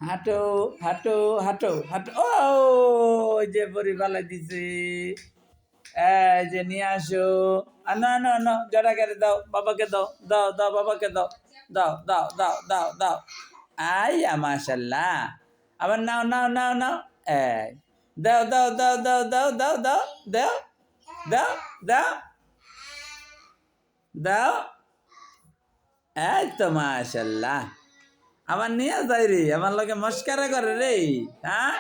হাঁটো হাঁটো হাঁটো হাঁটো ও ওই যে বড়ি বালাই দিছে এই যে নিয়ে আসো আনো আনো আনো জড়া করে দাও বাবাকে দাও দাও দাও বাবাকে দাও দাও দাও দাও দাও দাও আইয়া মাশাল্লাহ আবার নাও নাও নাও নাও এই দাও দাও দাও দাও দাও দাও দাও দাও দাও দাও দাও এই তো মাশাল্লাহ আমার নিয়ে যাই রে আমার লগে মস্কারা করে রে হ্যাঁ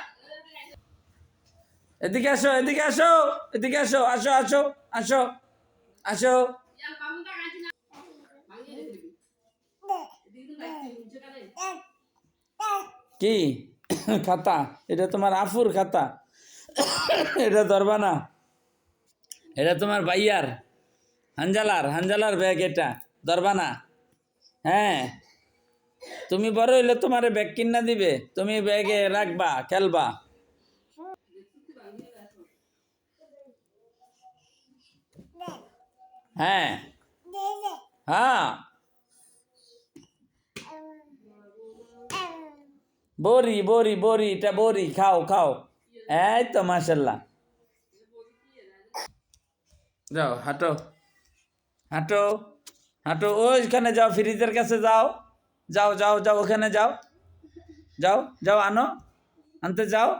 এদিকে আসো এদিকে আসো এদিকে আসো আসো আসো আসো আসো কি খাতা এটা তোমার আফুর খাতা এটা ধরবা না এটা তোমার ভাইয়ার হানজালার ব্যাগ এটা ধরবা না হ্যাঁ তুমি বড় হইলে তোমার ব্যাগ কিনা দিবে তুমি ব্যাগে রাখবা খেলবা হ্যাঁ হ্যাঁ বড়ি বড়ি বড়ি এটা বড়ি খাও খাও এই তো মাশাল্লাহ যাও হাঁটো হাঁটো হাঁটো ওইখানে যাও ফ্রিজের কাছে যাও যাও যাও যাও ওখানে যাও যাও যাও আনো আনতে যাও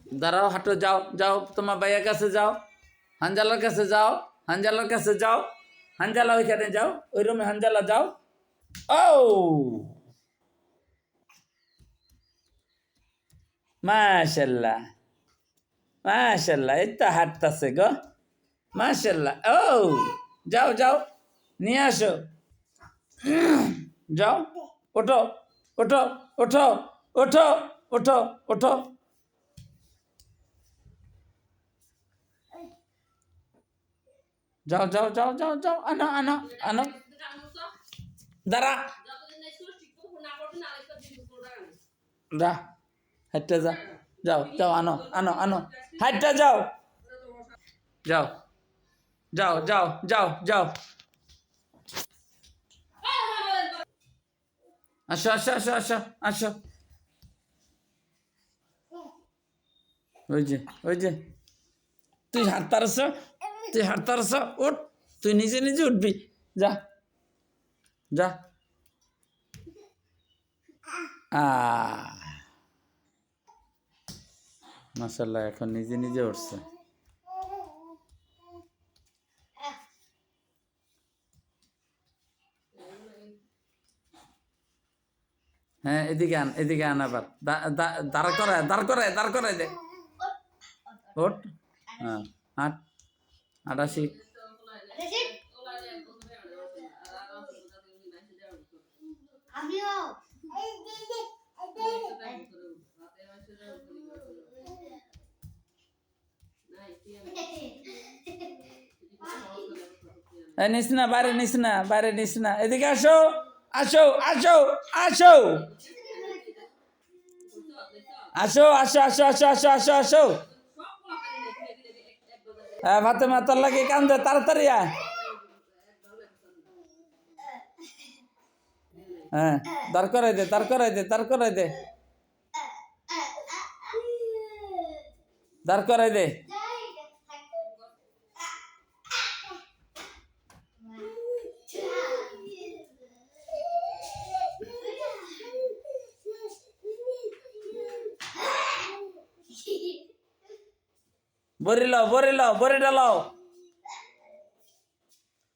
দাঁড়াও হাঁটো যাও যাও তোমার ভাইয়ের কাছে যাও হানজালার কাছে যাও হানজালার কাছে যাও হানজালা ওইখানে যাও ওই রুমে হানজালা যাও ও মাশাল্লাহ মাশাল্লাহ এই তো হাঁটতাছে গো মাশাল্লাহ ও যাও যাও নিয়ে আসো যাও ওঠো ওঠো ওঠো ওঠো ওঠো ওঠো যাও যাও যাও যাও যাও আনো আনো আনো দাঁড়া যা হাঁটতে যা যাও যাও আনো আনো আনো হাঁটতে যাও যাও যাও যাও যাও যাও আসো আসো আসো আসো আসো ওই যে তুই হাঁটতারস তুই হাঁটতারস উঠ তুই নিজে নিজে উঠবি যা যা মাশাল্লাহ এখন নিজে নিজে উঠছে হ্যাঁ এদিকে আন আবার দাঁড় করায় দে ওঠ হ্যাঁ হাঁট হাঁটা শিখ নিস না বাইরে নিস না এদিকে আসো আসো আসো আসো আসো আসো আসো আসো আসো আসো আসো হ্যাঁ ভাতে মাতার লাগে কান্দে তাড়াতাড়ি আয় হ্যাঁ দাঁড় করাই দে দাঁড় করাই দে দাঁড় করাই দে দাঁড় করাই দে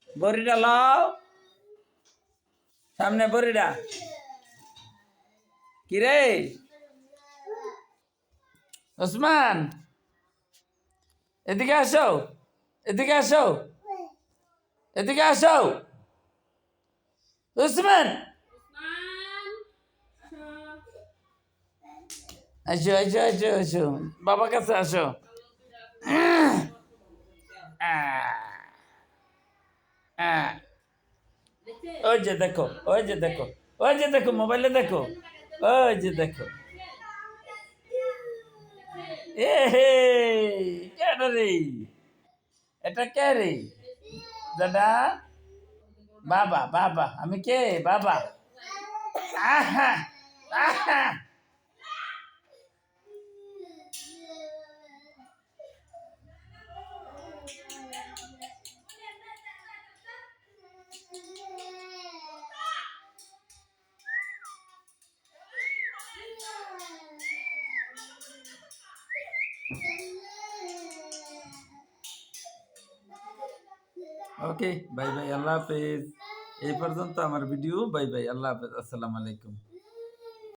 বড়িটা লাও সামনে বড়িটা কিরে ওসমান এদিকে আসো এদিকে আসো এদিকে আসো ওসমান আসো আসো আসো আসো বাবার কাছে আসো ওই যে দেখো মোবাইলে দেখো ওই যে দেখো এ হে কেন রে এটা কে রে দাদা বাবা বাবা আমি কে বাবা আহা আহা ওকে বাই বাই আল্লাহ হাফেজ এই পর্যন্ত আমার ভিডিও বাই বাই আল্লাহ হাফেজ আসসালামু আলাইকুম